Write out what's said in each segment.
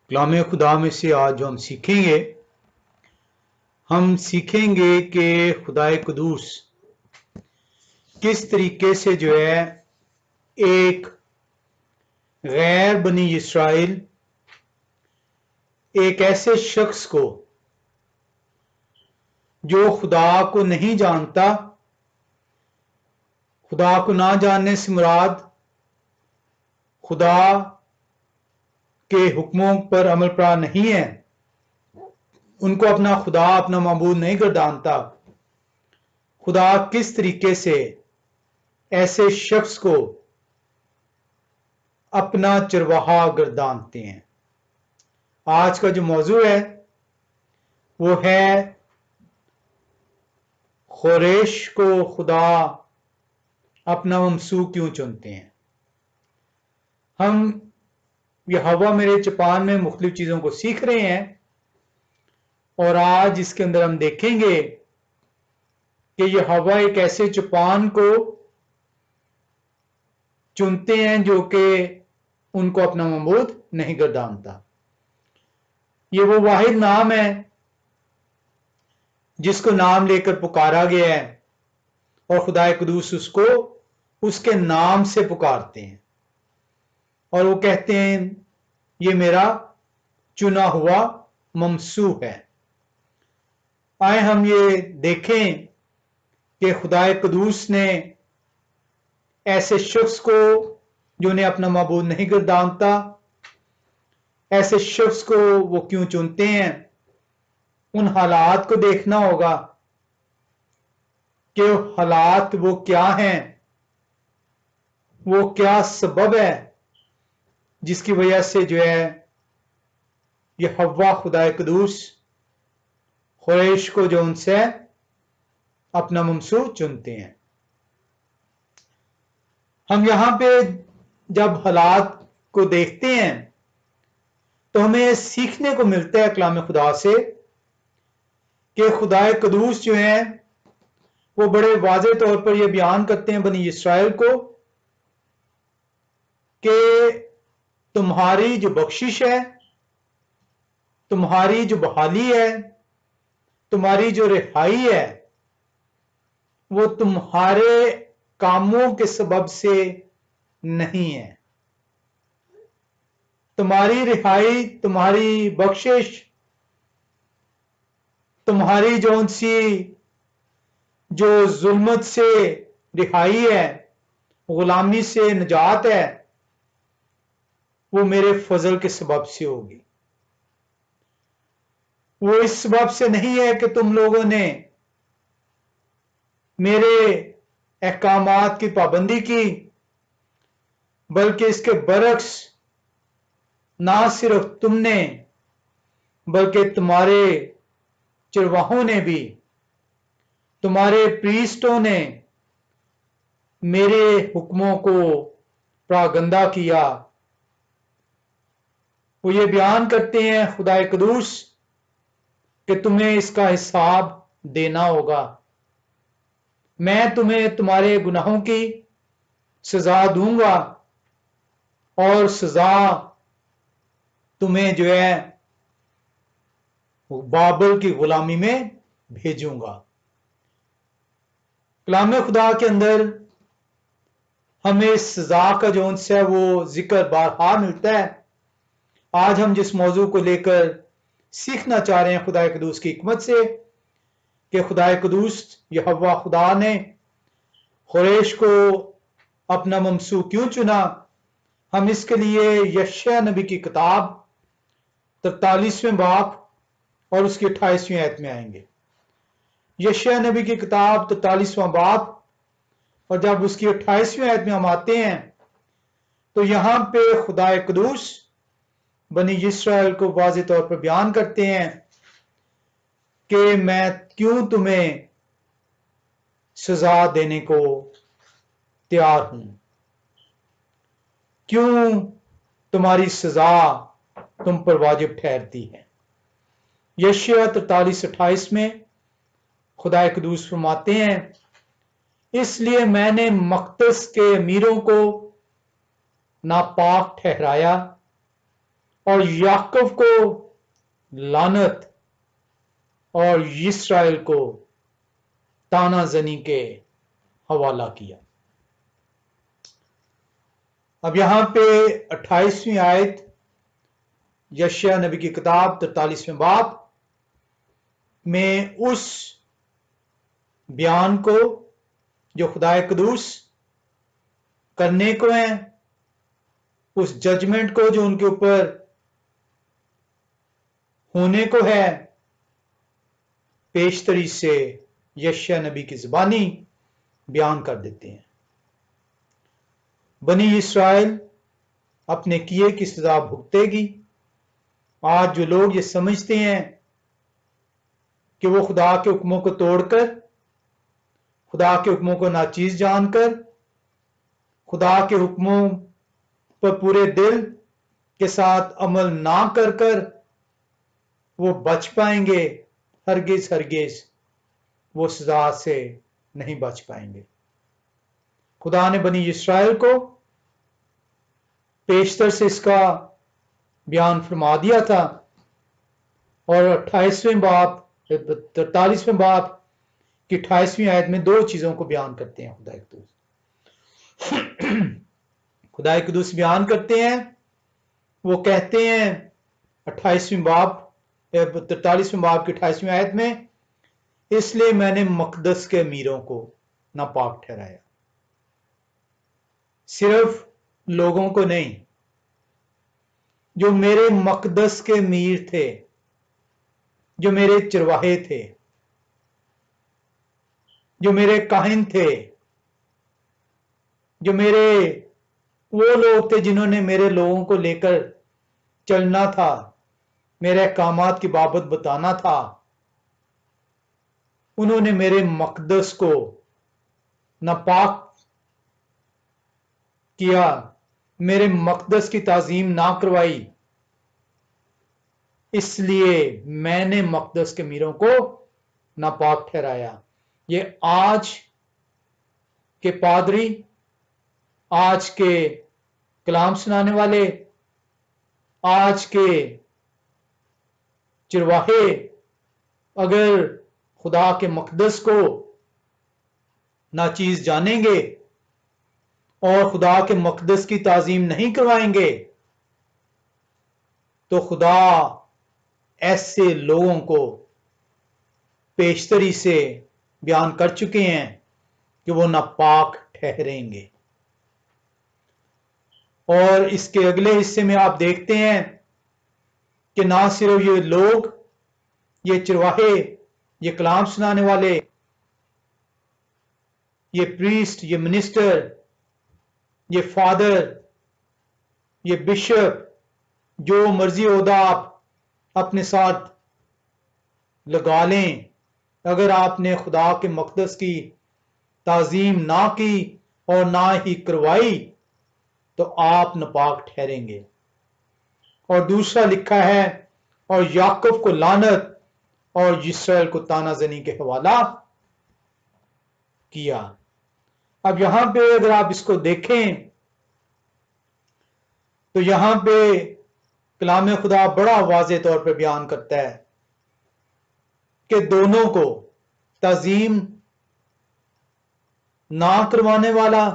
کلام خدا میں سے آج جو ہم سیکھیں گے کہ خدائے قدوس کس طریقے سے جو ہے ایک غیر بنی اسرائیل ایک ایسے شخص کو جو خدا کو نہیں جانتا، خدا کو نہ جاننے سے مراد خدا کے حکموں پر عمل پیرا نہیں ہے، ان کو اپنا خدا اپنا معبود نہیں گردانتا، خدا کس طریقے سے ایسے شخص کو اپنا چرواہا گردانتے ہیں۔ آج کا جو موضوع ہے وہ ہے قریش کو خدا اپنا ممسوح کیوں چنتے ہیں۔ ہم یہوہ میرے چپان میں مختلف چیزوں کو سیکھ رہے ہیں، اور آج اس کے اندر ہم دیکھیں گے کہ یہوہ ایک ایسے چپان کو چنتے ہیں جو کہ ان کو اپنا معبود نہیں گردانتا۔ یہ وہ واحد نام ہے جس کو نام لے کر پکارا گیا ہے، اور خدائے قدوس اس کو اس کے نام سے پکارتے ہیں، اور وہ کہتے ہیں یہ میرا چنا ہوا ممسوح ہے۔ آئے ہم یہ دیکھیں کہ خدائے قدوس نے ایسے شخص کو جو انہیں اپنا معبود نہیں گردانتا، ایسے شخص کو وہ کیوں چنتے ہیں۔ ان حالات کو دیکھنا ہوگا کہ حالات وہ کیا ہیں، وہ کیا سبب ہے جس کی وجہ سے جو ہے یہوہ خدائے قدوس قریش کو جو ان سے اپنا ممسوح چنتے ہیں۔ ہم یہاں پہ جب حالات کو دیکھتے ہیں تو ہمیں سیکھنے کو ملتا ہے کلام خدا سے کہ خدائے قدوس جو ہیں وہ بڑے واضح طور پر یہ بیان کرتے ہیں بنی اسرائیل کو کہ تمہاری جو بخشش ہے، تمہاری جو بحالی ہے، تمہاری جو رہائی ہے، وہ تمہارے کاموں کے سبب سے نہیں ہے۔ تمہاری رہائی، تمہاری بخشش، تمہاری جون سی جو ظلمت سے رہائی ہے، غلامی سے نجات ہے، وہ میرے فضل کے سبب سے ہوگی۔ وہ اس سبب سے نہیں ہے کہ تم لوگوں نے میرے احکامات کی پابندی کی، بلکہ اس کے برعکس نہ صرف تم نے بلکہ تمہارے چرواہوں نے بھی، تمہارے پریسٹوں نے میرے حکموں کو پراگندہ کیا۔ وہ یہ بیان کرتے ہیں خدائے قدوس کہ تمہیں اس کا حساب دینا ہوگا، میں تمہیں تمہارے گناہوں کی سزا دوں گا، اور سزا تمہیں جو ہے بابل کی غلامی میں بھیجوں گا۔ کلام خدا کے اندر ہمیں اس سزا کا جو انس ہے وہ ذکر بارہا ملتا ہے۔ آج ہم جس موضوع کو لے کر سیکھنا چاہ رہے ہیں خدائے قدوس کی حکمت سے کہ خدائے قدوس یہوہ خدا نے قریش کو اپنا ممسوح کیوں چنا، ہم اس کے لیے یشعیاہ نبی کی کتاب 43ویں باب اور اس کی 28ویں آیت میں آئیں گے۔ یشعیاہ نبی کی کتاب 43واں باب اور جب اس کی 28ویں آیت میں ہم آتے ہیں تو یہاں پہ خدائے قدوس بنی اسرائیل کو واضح طور پر بیان کرتے ہیں کہ میں کیوں تمہیں سزا دینے کو تیار ہوں، کیوں تمہاری سزا تم پر واجب ٹھہرتی ہے۔ یشعیاہ 43:28 میں خدائے قدوس فرماتے ہیں، اس لیے میں نے مقدس کے امیروں کو ناپاک ٹھہرایا اور یعقوب کو لعنت اور اسرائیل کو تانا زنی کے حوالہ کیا۔ اب یہاں پہ 28ویں آیت یشیاء نبی کی کتاب 43ویں باب میں اس بیان کو جو خدا قدوس کرنے کو ہے، اس ججمنٹ کو جو ان کے اوپر ہونے کو ہے، پیشتری سے یشیاء نبی کی زبانی بیان کر دیتے ہیں۔ بنی اسرائیل اپنے کیے کی سزا بھگتے گی۔ آج جو لوگ یہ سمجھتے ہیں کہ وہ خدا کے حکموں کو توڑ کر، خدا کے حکموں کو ناچیز جان کر، خدا کے حکموں پر پورے دل کے ساتھ عمل نہ کر کر وہ بچ پائیں گے، ہرگز ہرگز وہ سزا سے نہیں بچ پائیں گے۔ خدا نے بنی اسرائیل کو پیشتر سے اس کا بیان فرما دیا تھا، اور 28ویں باب 43ویں باب کی 28ویں آیت میں 2 چیزوں کو بیان کرتے ہیں خدا قدوس۔ خدا قدوس بیان کرتے ہیں، وہ کہتے ہیں 28ویں باب 43ویں باب کی 28ویں آیت میں، اس لیے میں نے مقدس کے امیروں کو ناپاک ٹھہرایا۔ صرف لوگوں کو نہیں، جو میرے مقدس کے امیر تھے، جو میرے چرواہے تھے، جو میرے کاہن تھے، جو میرے وہ لوگ تھے جنہوں نے میرے لوگوں کو لے کر چلنا تھا، میرے احکامات کی بابت بتانا تھا، انہوں نے میرے مقدس کو ناپاک کیا، میرے مقدس کی تعظیم نہ کروائی، اس لیے میں نے مقدس کے امیروں کو ناپاک ٹھہرایا۔ یہ آج کے پادری، آج کے کلام سنانے والے، آج کے چرواہے اگر خدا کے مقدس کو ناچیز جانیں گے اور خدا کے مقدس کی تعظیم نہیں کروائیں گے، تو خدا ایسے لوگوں کو پیشتری سے بیان کر چکے ہیں کہ وہ ناپاک ٹھہریں گے۔ اور اس کے اگلے حصے میں آپ دیکھتے ہیں کہ نہ صرف یہ لوگ، یہ چرواہے، یہ کلام سنانے والے، یہ پریسٹ، یہ منسٹر، یہ فادر، یہ بشپ، جو مرضی عہدہ آپ اپنے ساتھ لگا لیں، اگر آپ نے خدا کے مقدس کی تعظیم نہ کی اور نہ ہی کروائی تو آپ ناپاک ٹھہریں گے۔ اور دوسرا لکھا ہے، اور یعقوب کو لعنت اور اسرائیل کو تانا زنی کے حوالہ کیا۔ اب یہاں پہ اگر آپ اس کو دیکھیں تو یہاں پہ کلام خدا بڑا واضح طور پر بیان کرتا ہے کہ دونوں کو، تعظیم نہ کروانے والا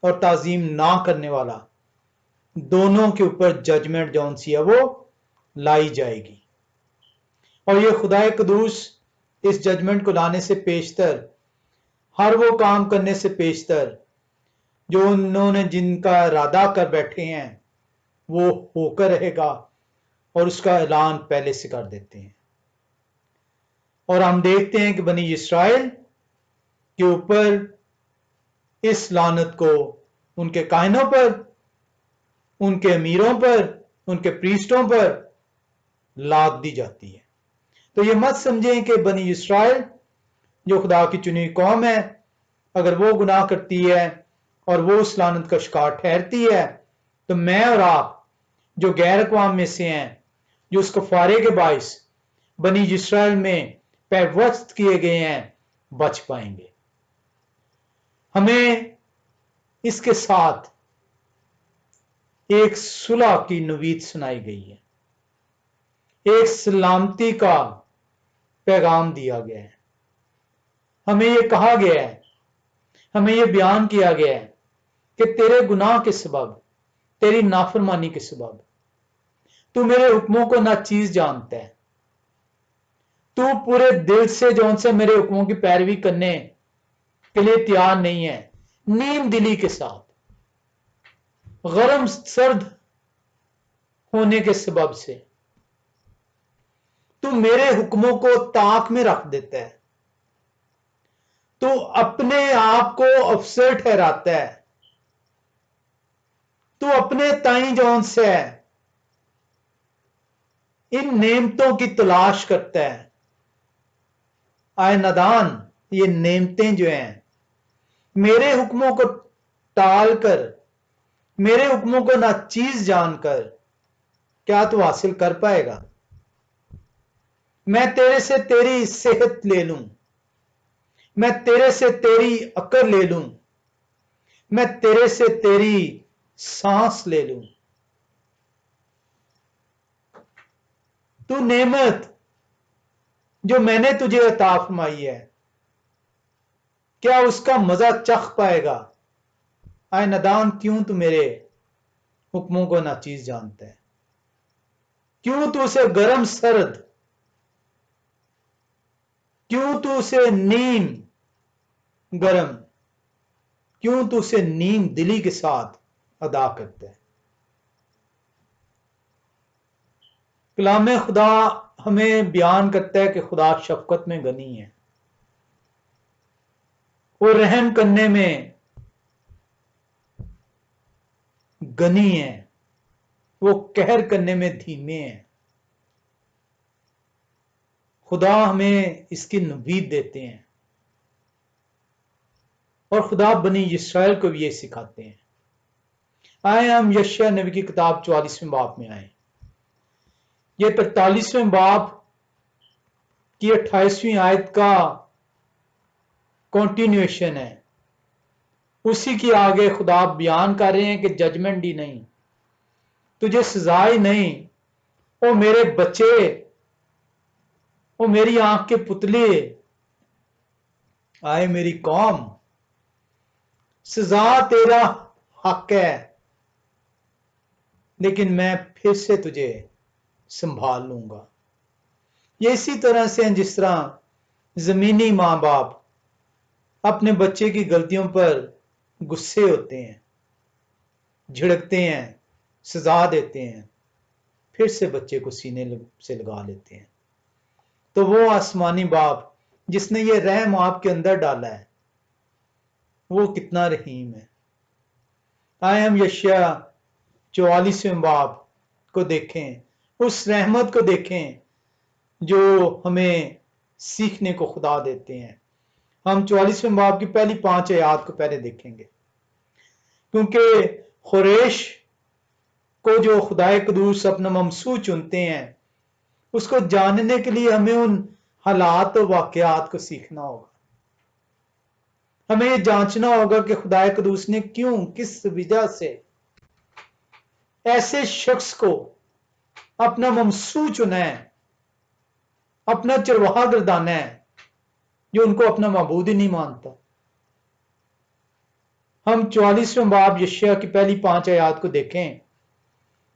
اور تعظیم نہ کرنے والا، دونوں کے اوپر ججمنٹ جون سی ہے وہ لائی جائے گی۔ اور یہ خدا قدوس اس ججمنٹ کو لانے سے پیشتر، ہر وہ کام کرنے سے پیشتر جو انہوں نے جن کا ارادہ کر بیٹھے ہیں وہ ہو کر رہے گا، اور اس کا اعلان پہلے سے کر دیتے ہیں۔ اور ہم دیکھتے ہیں کہ بنی اسرائیل کے اوپر اس لعنت کو ان کے کاہنوں پر، ان کے امیروں پر، ان کے پریسٹوں پر لاد دی جاتی ہے۔ تو یہ مت سمجھیں کہ بنی اسرائیل جو خدا کی چنی قوم ہے، اگر وہ گناہ کرتی ہے اور وہ اس لعنت کا شکار ٹھہرتی ہے تو میں اور آپ جو غیر اقوام میں سے ہیں، جو اس کفارے کے باعث بنی اسرائیل میں پیوست کیے گئے ہیں، بچ پائیں گے۔ ہمیں اس کے ساتھ ایک صلح کی نوید سنائی گئی ہے۔ ایک سلامتی کا پیغام دیا گیا ہے. ہمیں یہ کہا گیا ہے، ہمیں یہ بیان کیا گیا ہے کہ تیرے گناہ کے سبب، تیری نافرمانی کے سبب تو میرے حکموں کو ناچیز جانتا ہے، تو پورے دل سے جون سے میرے حکموں کی پیروی کرنے کے لیے تیار نہیں ہے، نیم دلی کے ساتھ، گرم سرد ہونے کے سبب سے تو میرے حکموں کو طاق میں رکھ دیتا ہے، تو اپنے آپ کو افسر ٹھہراتا ہے، تو اپنے تائیں جون سے ہے ان نعمتوں کی تلاش کرتا ہے. آئے نادان، یہ نعمتیں جو ہیں میرے حکموں کو ٹال کر، میرے حکموں کو ناچیز جان کر کیا تو حاصل کر پائے گا؟ میں تیرے سے تیری صحت لے لوں، میں تیرے سے تیری عقل لے لوں، میں تیرے سے تیری سانس لے لوں. تو نعمت جو میں نے تجھے عطا فرمائی ہے، کیا اس کا مزہ چکھ پائے گا؟ آئے نادان، کیوں تو میرے حکموں کو ناچیز جانتا ہے؟ کیوں تو اسے گرم سرد، کیوں تو اسے نیم گرم، کیوں تو اسے نیم دلی کے ساتھ ادا کرتا ہے؟ کلام خدا ہمیں بیان کرتا ہے کہ خدا شفقت میں غنی ہے، وہ رحم کرنے میں غنی ہے، وہ قہر کرنے میں دھیمے ہیں. خدا ہمیں اس کی نوید دیتے ہیں، اور خدا بنی اسرائیل کو بھی یہ سکھاتے ہیں. آئے ہم یشیاہ نبی کی کتاب 44ویں باب میں آئیں. یہ 43ویں باب کی 28ویں آیت کا کنٹینیوشن ہے. اسی کی آگے خدا بیان کر رہے ہیں کہ ججمنٹ ہی نہیں، تجھے سزا ہی نہیں، او میرے بچے، او میری آنکھ کے پتلے، آئے میری قوم، سزا تیرا حق ہے، لیکن میں پھر سے تجھے سنبھال لوں گا. یہ اسی طرح سے ہیں جس طرح زمینی ماں باپ اپنے بچے کی غلطیوں پر غصے ہوتے ہیں، جھڑکتے ہیں، سزا دیتے ہیں، پھر سے بچے کو سینے سے لگا لیتے ہیں. تو وہ آسمانی باپ جس نے یہ رحم آپ کے اندر ڈالا ہے، وہ کتنا رحیم ہے. آئے ہم یشیاہ 44ویں باب کو دیکھیں، اس رحمت کو دیکھیں جو ہمیں سیکھنے کو خدا دیتے ہیں. ہم 44ویں باب کی پہلی 5 آیات کو پہلے دیکھیں گے، کیونکہ قریش کو جو خدا قدوس اپنا ممسو چنتے ہیں، اس کو جاننے کے لیے ہمیں ان حالات و واقعات کو سیکھنا ہوگا. ہمیں یہ جانچنا ہوگا کہ خدا قدوس نے کیوں، کس وجہ سے ایسے شخص کو اپنا ممسو چنا ہے، اپنا چرواہا گردانا ہے، جو ان کو اپنا معبود ہی نہیں مانتا. ہم 44ویں باب یشیاہ کی پہلی 5 آیات کو دیکھیں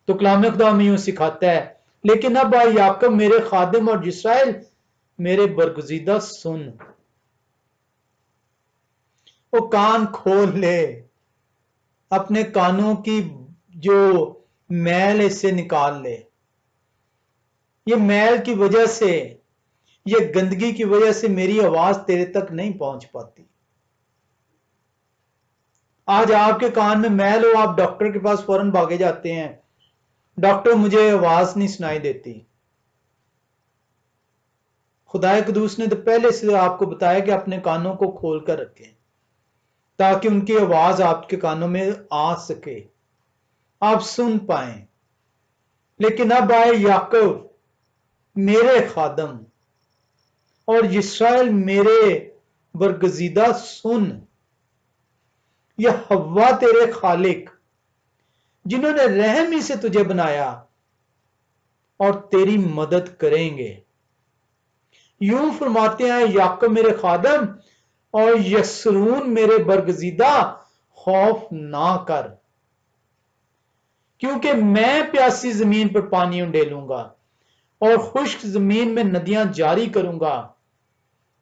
تو کلام خدا ہمیں یوں سکھاتا ہے، لیکن اب آئے یعقوب میرے خادم اور اسرائیل میرے برگزیدہ سن. وہ کان کھول لے، اپنے کانوں کی جو میل اسے نکال لے. یہ میل کی وجہ سے، یہ گندگی کی وجہ سے میری آواز تیرے تک نہیں پہنچ پاتی. آج آپ کے کان میں میل ہو، آپ ڈاکٹر کے پاس فوراً بھاگے جاتے ہیں، ڈاکٹر مجھے آواز نہیں سنائی دیتی. خدا قدوس نے تو پہلے سے آپ کو بتایا کہ اپنے کانوں کو کھول کر رکھیں تاکہ ان کی آواز آپ کے کانوں میں آ سکے، آپ سن پائیں. لیکن اب آئے یعقوب میرے خادم اور اسرائیل میرے برگزیدہ سن. یہ ہوا تیرے خالق جنہوں نے رحم ہی سے تجھے بنایا اور تیری مدد کریں گے. یوں فرماتے ہیں یعقوب میرے خادم اور یسرون میرے برگزیدہ خوف نہ کر، کیونکہ میں پیاسی زمین پر پانی انڈیلوں گا اور خشک زمین میں ندیاں جاری کروں گا.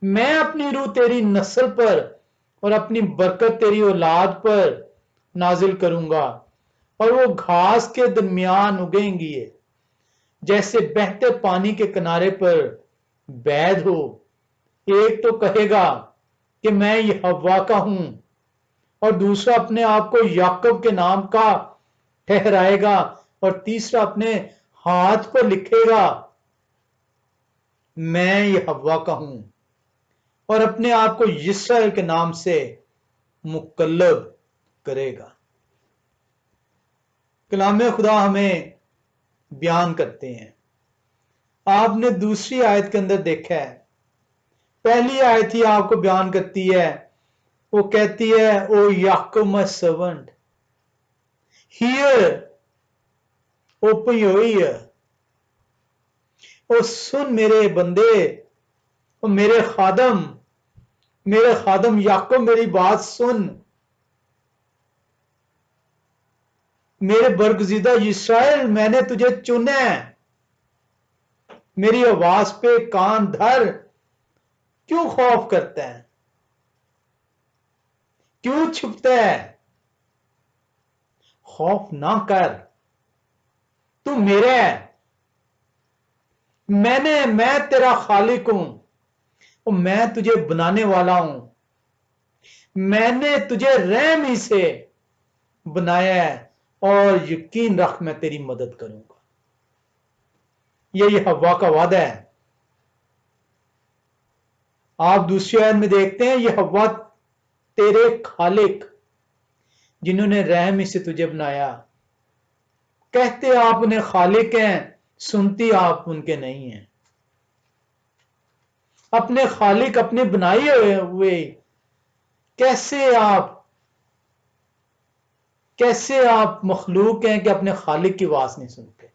میں اپنی روح تیری نسل پر اور اپنی برکت تیری اولاد پر نازل کروں گا، اور وہ گھاس کے درمیان اگیں گی جیسے بہتے پانی کے کنارے پر بید ہو. ایک تو کہے گا کہ میں یہوہ کا ہوں، اور دوسرا اپنے آپ کو یعقوب کے نام کا ٹھہرائے گا، اور تیسرا اپنے ہاتھ پر لکھے گا میں یہوہ کا ہوں، اور اپنے آپ کو اسرائیل کے نام سے مقلب کرے گا. کلام خدا ہمیں بیان کرتے ہیں. آپ نے دوسری آیت کے اندر دیکھا ہے، پہلی آیت ہی آپ کو بیان کرتی ہے، وہ کہتی ہے او یعقوب my servant hear open your ear، او سن میرے بندے، او میرے خادم یعقوب میری بات سن، میرے برگزیدہ اسرائیل میں نے تجھے چنا ہے، میری آواز پہ کان دھر. کیوں خوف کرتا ہے؟ کیوں چھپتا ہے؟ خوف نہ کر، تو میرا ہے، میں تیرا خالق ہوں، اور میں تجھے بنانے والا ہوں، میں نے تجھے رحم ہی سے بنایا ہے، اور یقین رکھ میں تیری مدد کروں گا. یہ یہوہ کا وعدہ ہے. آپ دوسری آیت میں دیکھتے ہیں یہوہ تیرے خالق جنہوں نے رحم ہی سے تجھے بنایا. کہتے آپ انہیں خالق ہیں، سنتی آپ ان کے نہیں ہیں. اپنے خالق اپنے بنائے ہوئے کیسے آپ مخلوق ہیں کہ اپنے خالق کی آواز نہیں سنتے؟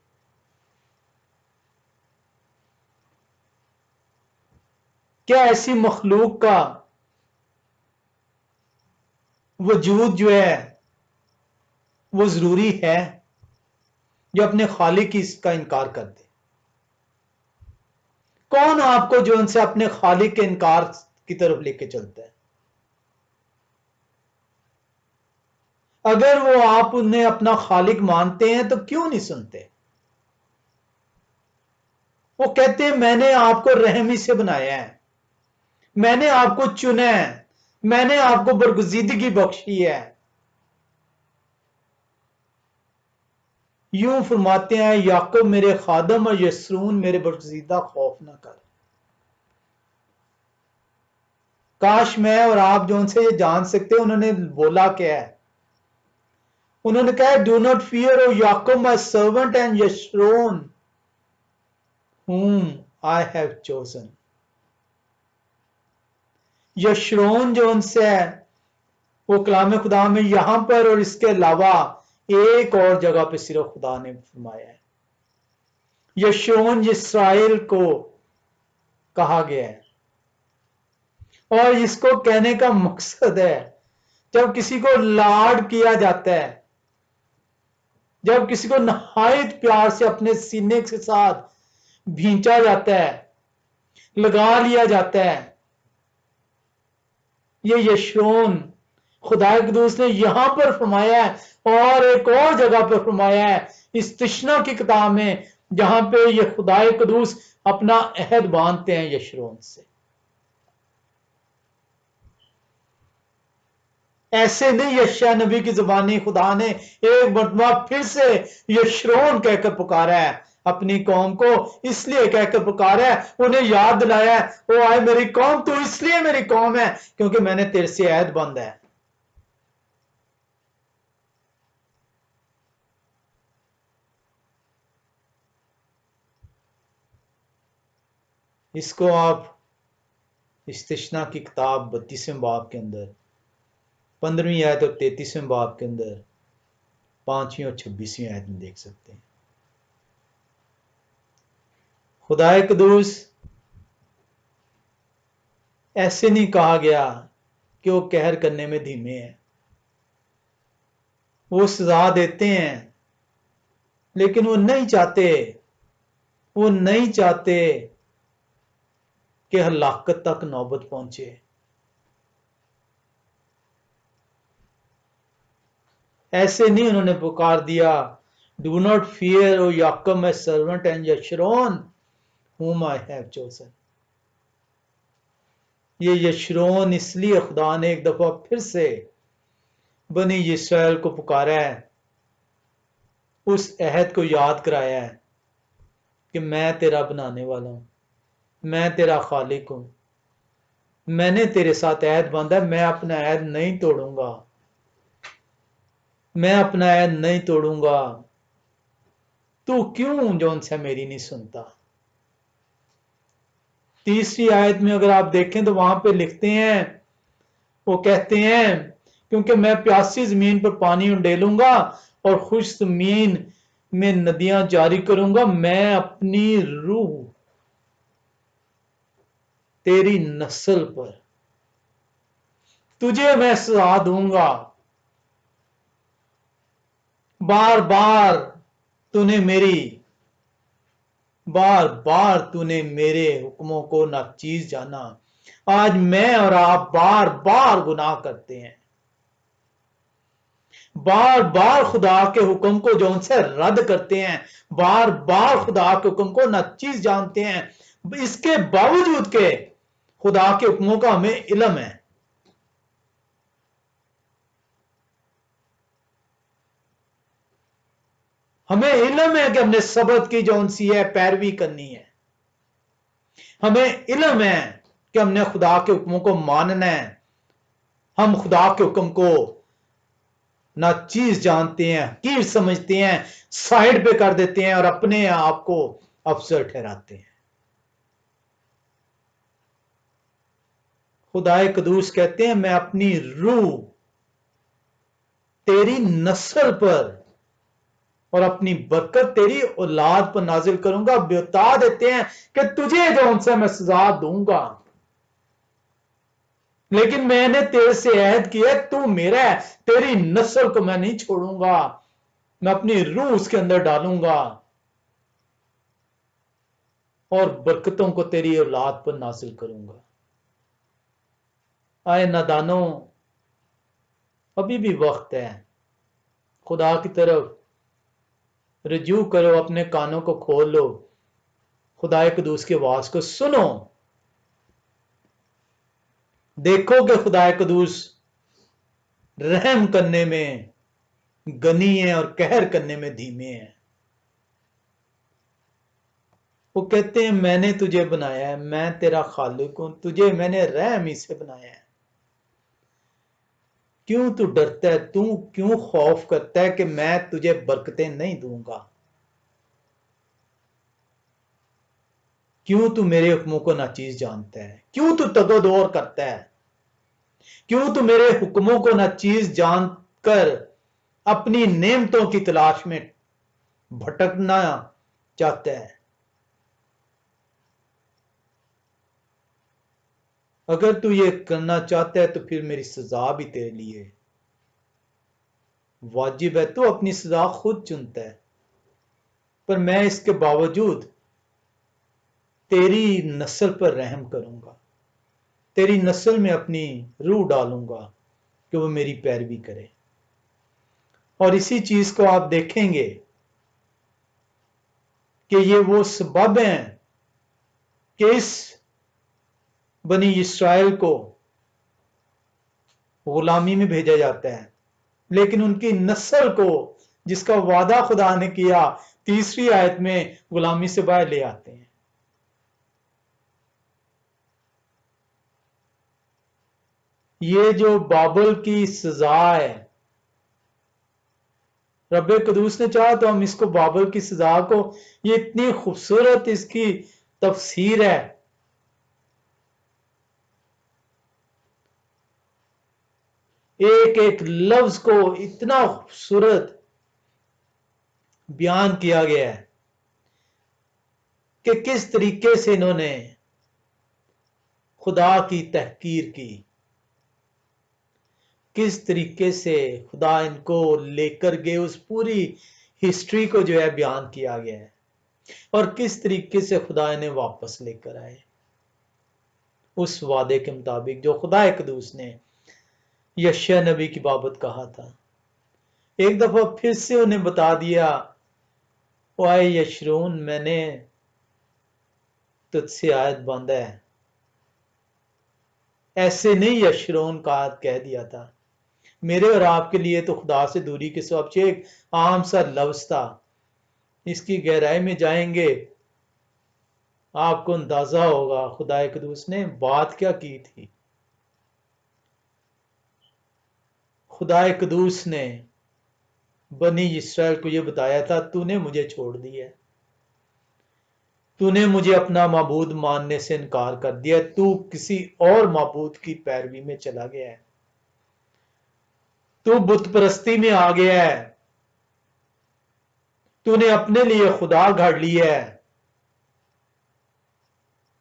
کیا ایسی مخلوق کا وجود جو ہے وہ ضروری ہے جو اپنے خالق کی اس کا انکار کر دے؟ کون آپ کو جو ان سے اپنے خالق کے انکار کی طرف لے کے چلتا ہے؟ اگر وہ آپ انہیں اپنا خالق مانتے ہیں تو کیوں نہیں سنتے؟ وہ کہتے ہیں میں نے آپ کو رحم ہی سے بنایا ہے، میں نے آپ کو چنا ہے، میں نے آپ کو برگزیدگی بخشی ہے. یوں فرماتے ہیں یعقوب میرے خادم اور یسرون میرے برگزیدہ خوف نہ کر. کاش میں اور آپ جو ان سے یہ جان سکتے، انہوں نے بولا کیا ہے؟ انہوں نے کہا ڈو ناٹ فیئر او یعقوب my servant and Jeshurun whom I have chosen. Jeshurun جو ان سے ہے وہ کلام خدا میں یہاں پر اور اس کے علاوہ ایک اور جگہ پہ صرف خدا نے فرمایا ہے. یشرون اسرائیل کو کہا گیا ہے، اور اس کو کہنے کا مقصد ہے جب کسی کو لاڈ کیا جاتا ہے، جب کسی کو نہایت پیار سے اپنے سینے کے ساتھ بھینچا جاتا ہے، لگا لیا جاتا ہے. یہ یشرون خدا قدوس نے یہاں پر فرمایا ہے اور ایک اور جگہ پر فرمایا ہے استشنا کی کتاب میں، جہاں پہ یہ خدا قدوس اپنا عہد باندھتے ہیں یشرون سے. ایسے نہیں یشیاہ نبی کی زبانی خدا نے ایک مرتبہ پھر سے یشرون کہہ کر پکارا ہے اپنی قوم کو، اس لیے کہہ کر پکارا ہے، انہیں یاد دلایا ہے او آئے میری قوم، تو اس لیے میری قوم ہے کیونکہ میں نے تیرے سے عہد باندھا ہے. اس کو آپ استشنا کی کتاب 32ویں باب کے اندر 15ویں آیت اور 33ویں باب کے اندر 5ویں اور 26ویں آیت میں دیکھ سکتے ہیں. خدائے قدوس ایسے نہیں کہا گیا کہ وہ قہر کرنے میں دھیمے ہیں. وہ سزا دیتے ہیں لیکن وہ نہیں چاہتے کہ ہلاکت تک نوبت پہنچے. ایسے نہیں انہوں نے پکار دیا ڈو ناٹ فیئر او یعقوب my servant and Jeshurun whom I have chosen. یہ یشرون اس لیے خدا نے ایک دفعہ پھر سے بنی اسرائیل کو پکارا ہے، اس عہد کو یاد کرایا ہے کہ میں تیرا بنانے والا ہوں، میں تیرا خالق ہوں، میں نے تیرے ساتھ عہد باندھا ہے، میں اپنا عہد نہیں توڑوں گا، میں اپنا عہد نہیں توڑوں گا، تو کیوں جون سے میری نہیں سنتا. تیسری آیت میں اگر آپ دیکھیں تو وہاں پہ لکھتے ہیں، وہ کہتے ہیں کیونکہ میں پیاسی زمین پر پانی انڈیلوں گا اور خشک زمین میں ندیاں جاری کروں گا، میں اپنی روح تیری نسل پر تجھے میں سزا دوں گا. بار بار تو نے میرے حکموں کو ناچیز جانا. آج میں اور آپ بار بار گناہ کرتے ہیں، بار بار خدا کے حکم کو جو ان سے رد کرتے ہیں، بار بار خدا کے حکم کو ناچیز جانتے ہیں. اس کے باوجود کہ خدا کے حکموں کا ہمیں علم ہے، ہمیں علم ہے کہ ہم نے سبت کی جو سی ہے پیروی کرنی ہے، ہمیں علم ہے کہ ہم نے خدا کے حکموں کو ماننا ہے. ہم خدا کے حکم کو ناچیز جانتے ہیں، حقیر سمجھتے ہیں، سائڈ پہ کر دیتے ہیں اور اپنے آپ کو افسر ٹھہراتے ہیں. خدائے قدوس کہتے ہیں میں اپنی روح تیری نسل پر اور اپنی برکت تیری اولاد پر نازل کروں گا. بتا دیتے ہیں کہ تجھے جو ان سے میں سزا دوں گا، لیکن میں نے تیرے سے عہد کیا تو میرا ہے، تیری نسل کو میں نہیں چھوڑوں گا، میں اپنی روح اس کے اندر ڈالوں گا اور برکتوں کو تیری اولاد پر نازل کروں گا. آئے نادانوں، ابھی بھی وقت ہے، خدا کی طرف رجوع کرو، اپنے کانوں کو کھول لو، خدائے قدوس کی آواز کو سنو، دیکھو کہ خدائے قدوس رحم کرنے میں گنی ہے اور قہر کرنے میں دھیمے ہیں. وہ کہتے ہیں میں نے تجھے بنایا ہے، میں تیرا خالق ہوں، تجھے میں نے رحم ہی سے بنایا ہے. کیوں تو ڈرتا ہے، تو کیوں خوف کرتا ہے کہ میں تجھے برکتیں نہیں دوں گا؟ کیوں تو میرے حکموں کو ناچیز جانتا ہے؟ کیوں تو تگودور کرتا ہے؟ کیوں تو میرے حکموں کو ناچیز جان کر اپنی نعمتوں کی تلاش میں بھٹکنا چاہتا ہے؟ اگر تو یہ کرنا چاہتا ہے تو پھر میری سزا بھی تیرے لیے واجب ہے. تو اپنی سزا خود چنتا ہے، پر میں اس کے باوجود تیری نسل پر رحم کروں گا، تیری نسل میں اپنی روح ڈالوں گا کہ وہ میری پیروی کرے. اور اسی چیز کو آپ دیکھیں گے کہ یہ وہ سبب ہیں کہ اس بنی اسرائیل کو غلامی میں بھیجا جاتا ہے، لیکن ان کی نسل کو جس کا وعدہ خدا نے کیا تیسری آیت میں غلامی سے باہر لے آتے ہیں. یہ جو بابل کی سزا ہے، رب قدوس نے چاہا تو ہم اس کو بابل کی سزا کو، یہ اتنی خوبصورت اس کی تفسیر ہے. ایک ایک لفظ کو اتنا خوبصورت بیان کیا گیا ہے. کہ کس طریقے سے انہوں نے خدا کی تحقیر کی، کس طریقے سے خدا ان کو لے کر گئے، اس پوری ہسٹری کو جو ہے بیان کیا گیا ہے، اور کس طریقے سے خدا انہیں واپس لے کر آئے اس وعدے کے مطابق جو خدا قدوس نے یشیع نبی کی بابت کہا تھا۔ ایک دفعہ پھر سے انہیں بتا دیا، اے یشرون، میں نے تجھ سے آیت باندھا ہے۔ ایسے نہیں یشرون کا کہہ دیا تھا، میرے اور آپ کے لیے تو خدا سے دوری کے سبب ایک عام سا لفظ تھا، اس کی گہرائی میں جائیں گے آپ کو اندازہ ہوگا خدا قدوس نے بات کیا کی تھی۔ خدا قدوس نے بنی اسرائیل کو یہ بتایا تھا، تو نے مجھے چھوڑ دیا ہے، تو نے مجھے اپنا معبود ماننے سے انکار کر دیا، تو کسی اور معبود کی پیروی میں چلا گیا ہے، تو بت پرستی میں آ گیا ہے، تو نے اپنے لیے خدا گھڑ لیا ہے۔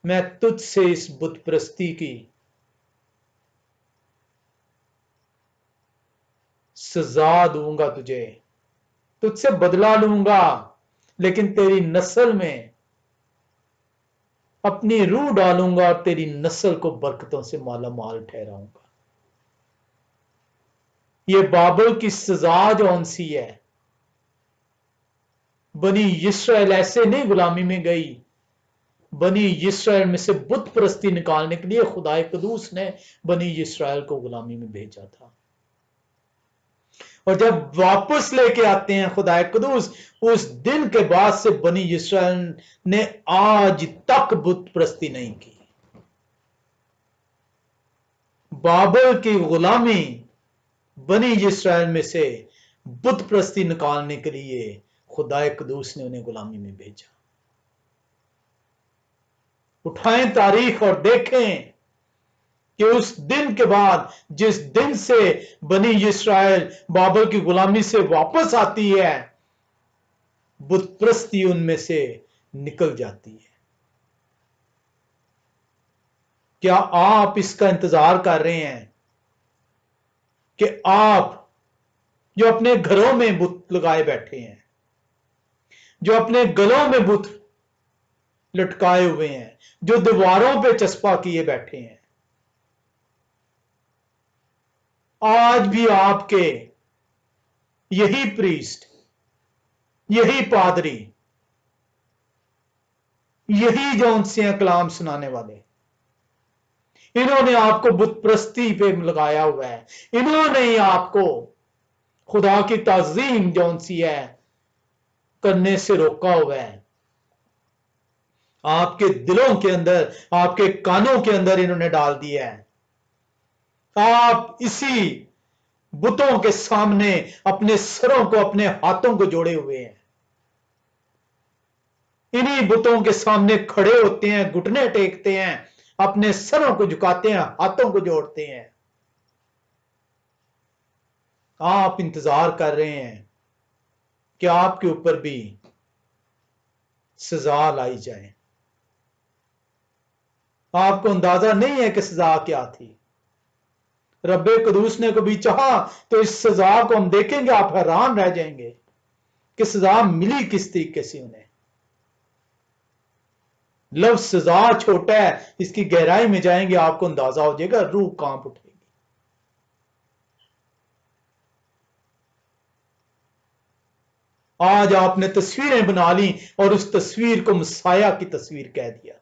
میں تجھ سے اس بت پرستی کی سزا دوں گا، تجھ سے بدلہ لوں گا، لیکن تیری نسل میں اپنی روح ڈالوں گا اور تیری نسل کو برکتوں سے مالا مال ٹھہراؤں گا۔ یہ بابل کی سزا جون سی ہے، بنی اسرائیل ایسے نہیں غلامی میں گئی، بنی اسرائیل میں سے بت پرستی نکالنے کے لیے خدا قدوس نے بنی اسرائیل کو غلامی میں بھیجا تھا، اور جب واپس لے کے آتے ہیں خدا قدوس، اس دن کے بعد سے بنی اسرائیل نے آج تک بت پرستی نہیں کی۔ بابل کی غلامی بنی اسرائیل میں سے بت پرستی نکالنے کے لیے خدا قدوس نے انہیں غلامی میں بھیجا۔ اٹھائیں تاریخ اور دیکھیں کہ اس دن کے بعد جس دن سے بنی اسرائیل بابل کی غلامی سے واپس آتی ہے، بت پرستی ان میں سے نکل جاتی ہے۔ کیا آپ اس کا انتظار کر رہے ہیں کہ آپ جو اپنے گھروں میں بت لگائے بیٹھے ہیں، جو اپنے گلوں میں بت لٹکائے ہوئے ہیں، جو دیواروں پہ چسپا کیے بیٹھے ہیں، آج بھی آپ کے یہی پریسٹ، یہی پادری، یہی جو ان سے کلام سنانے والے، انہوں نے آپ کو بت پرستی پہ لگایا ہوا ہے، انہوں نے ہی آپ کو خدا کی تعظیم جون سی ہے کرنے سے روکا ہوا ہے۔ آپ کے دلوں کے اندر، آپ کے کانوں کے اندر انہوں نے ڈال دیا ہے۔ آپ اسی بتوں کے سامنے اپنے سروں کو، اپنے ہاتھوں کو جوڑے ہوئے ہیں، انہی بتوں کے سامنے کھڑے ہوتے ہیں، گھٹنے ٹیکتے ہیں، اپنے سروں کو جھکاتے ہیں، ہاتھوں کو جوڑتے ہیں۔ آپ انتظار کر رہے ہیں کہ آپ کے اوپر بھی سزا لائی جائے۔ آپ کو اندازہ نہیں ہے کہ سزا کیا تھی۔ رب قدوس نے کبھی چاہا تو اس سزا کو ہم دیکھیں گے، آپ حیران رہ جائیں گے کہ سزا ملی کس طریقے سے انہیں۔ لفظ سزا چھوٹا ہے، اس کی گہرائی میں جائیں گے آپ کو اندازہ ہو جائے گا، روح کانپ اٹھے گی۔ آج آپ نے تصویریں بنا لی اور اس تصویر کو مسیح کی تصویر کہہ دیا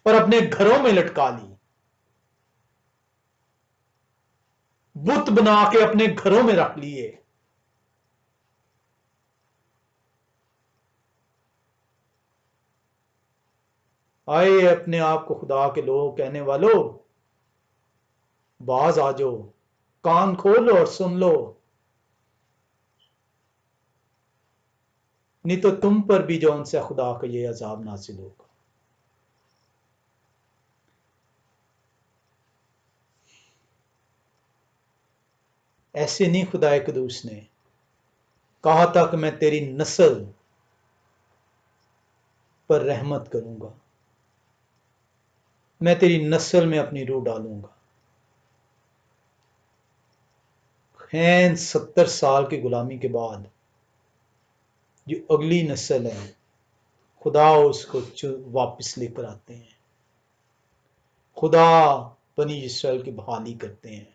اور اپنے گھروں میں لٹکا لی، بت بنا کے اپنے گھروں میں رکھ لیے۔ آئے اپنے آپ کو خدا کے لوگ کہنے والوں، باز آ جاؤ، کان کھولو اور سن لو، نہیں تو تم پر بھی جو ان سے خدا کا یہ عذاب نازل ہوگا۔ ایسے نہیں خدا قدوس نے کہا تھا کہ میں تیری نسل پر رحمت کروں گا، میں تیری نسل میں اپنی روح ڈالوں گا۔ 70 سال کی غلامی کے بعد جو اگلی نسل ہے، خدا اس کو واپس لے کر آتے ہیں، خدا بنی اسرائیل کی بحالی کرتے ہیں۔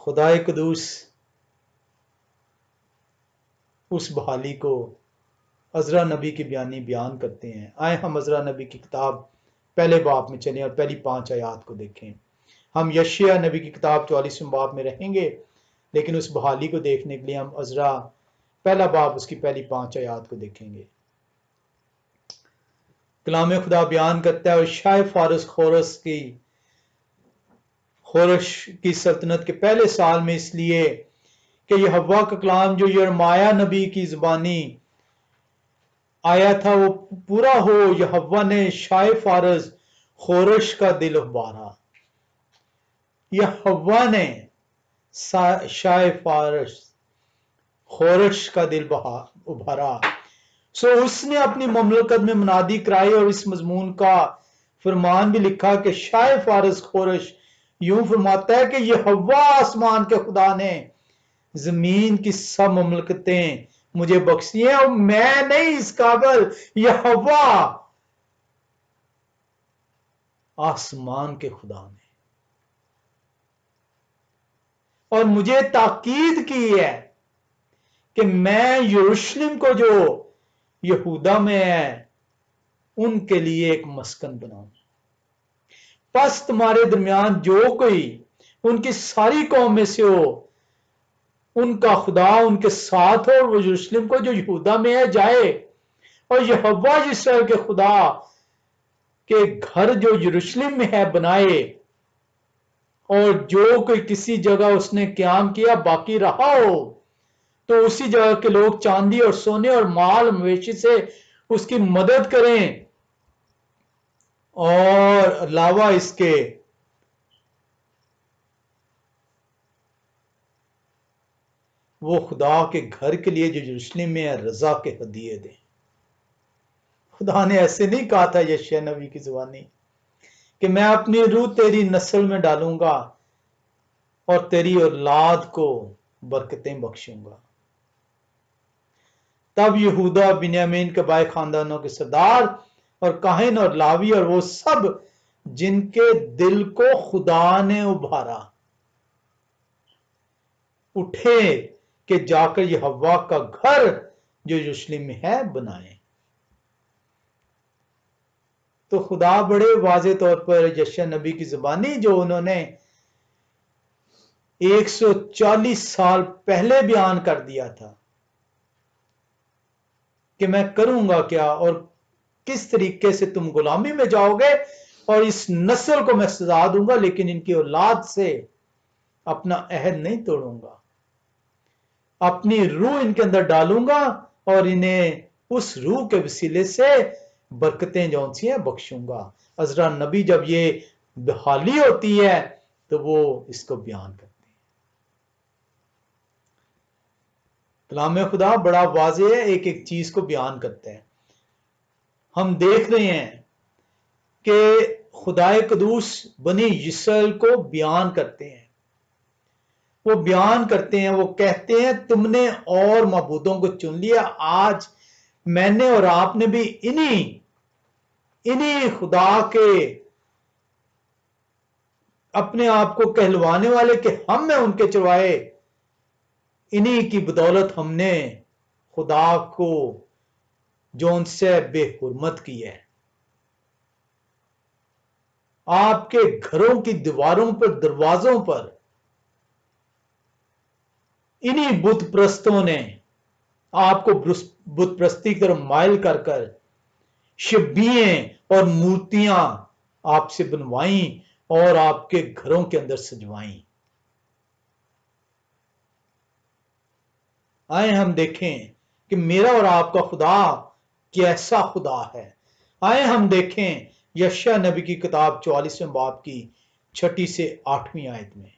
خدا قدوس اس بحالی کو عزرا نبی کی بیان کرتے ہیں۔ آئے ہم عزرا نبی کی کتاب پہلے باب میں چلیں اور پہلی 5 آیات کو دیکھیں۔ ہم یشیاء نبی کی کتاب 44 باب میں رہیں گے، لیکن اس بحالی کو دیکھنے کے لیے ہم عزرا پہلا باب اس کی پہلی 5 آیات کو دیکھیں گے۔ کلام خدا بیان کرتا ہے، اور شاہ فارس خورش کی سلطنت کے پہلے سال میں، اس لیے کہ یہوہ کا کلام جو یرمایہ نبی کی زبانی آیا تھا وہ پورا ہو، یہوہ نے شاہ فارس خورش کا دل ابھارا۔ یہوہ نے شاہ فارس خورش کا دل ابھارا، سو اس نے اپنی مملکت میں منادی کرائی، اور اس مضمون کا فرمان بھی لکھا کہ شاہ فارس خورش یوں فرماتا ہے کہ یہوہ آسمان کے خدا نے زمین کی سب مملکتیں مجھے بخشی ہیں، اور میں نہیں اس قابل، یہوہ آسمان کے خدا نے، اور مجھے تاکید کی ہے کہ میں یروشلم کو جو یہودا میں ہے ان کے لیے ایک مسکن بناؤں، پس تمہارے درمیان جو کوئی ان کی ساری قوم میں سے ہو، ان کا خدا ان کے ساتھ ہو، اور وہ یروشلم کو جو یہودا میں ہے جائے، اور یہوہ اسرائیل کے خدا کے گھر جو یروشلم میں ہے بنائے، اور جو کوئی کسی جگہ اس نے قیام کیا باقی رہا ہو تو اسی جگہ کے لوگ چاندی اور سونے اور مال مویشی سے اس کی مدد کریں، اور علاوہ اس کے وہ خدا کے گھر کے لیے جو یروشلم میں ہے رضا کے ہدیے دیں۔ خدا نے ایسے نہیں کہا تھا یشیاء نبی کی زبانی کہ میں اپنی روح تیری نسل میں ڈالوں گا اور تیری اولاد کو برکتیں بخشوں گا۔ تب یہودا بنیامین کے بائے خاندانوں کے سردار اور کاہن اور لاوی اور وہ سب جن کے دل کو خدا نے ابھارا اٹھے کہ جا کر یہوہ کا گھر جو یروشلم میں ہے بنائیں۔ تو خدا بڑے واضح طور پر یشیاء نبی کی زبانی جو انہوں نے 140 سال پہلے بیان کر دیا تھا کہ میں کروں گا کیا اور کس طریقے سے تم غلامی میں جاؤ گے، اور اس نسل کو میں سزا دوں گا لیکن ان کی اولاد سے اپنا عہد نہیں توڑوں گا، اپنی روح ان کے اندر ڈالوں گا اور انہیں اس روح کے وسیلے سے برکتیں جون سی ہیں بخشوں گا۔ عزرا نبی جب یہ بحالی ہوتی ہے تو وہ اس کو بیان کرتے ہیں۔ کلام خدا بڑا واضح ہے، ایک ایک چیز کو بیان کرتے ہیں۔ ہم دیکھ رہے ہیں کہ خدا قدوس بنی اسرائیل کو بیان کرتے ہیں، وہ بیان کرتے ہیں، وہ کہتے ہیں تم نے اور معبودوں کو چن لیا، آج میں نے اور آپ نے بھی انہی خدا کے اپنے آپ کو کہلوانے والے کہ ہم میں ان کے چروائے، انہی کی بدولت ہم نے خدا کو جو ان سے بے حرمت کی ہے۔ آپ کے گھروں کی دیواروں پر، دروازوں پر انہی بت پرستوں نے آپ کو بت پرستی کی طرف مائل کر کر شبیہیں اور مورتیاں آپ سے بنوائیں اور آپ کے گھروں کے اندر سجوائیں۔ آئے ہم دیکھیں کہ میرا اور آپ کا خدا کیسا خدا ہے۔ آئے ہم دیکھیں یشیاء نبی کی کتاب 44 باب کی 6 سے 8 آیت میں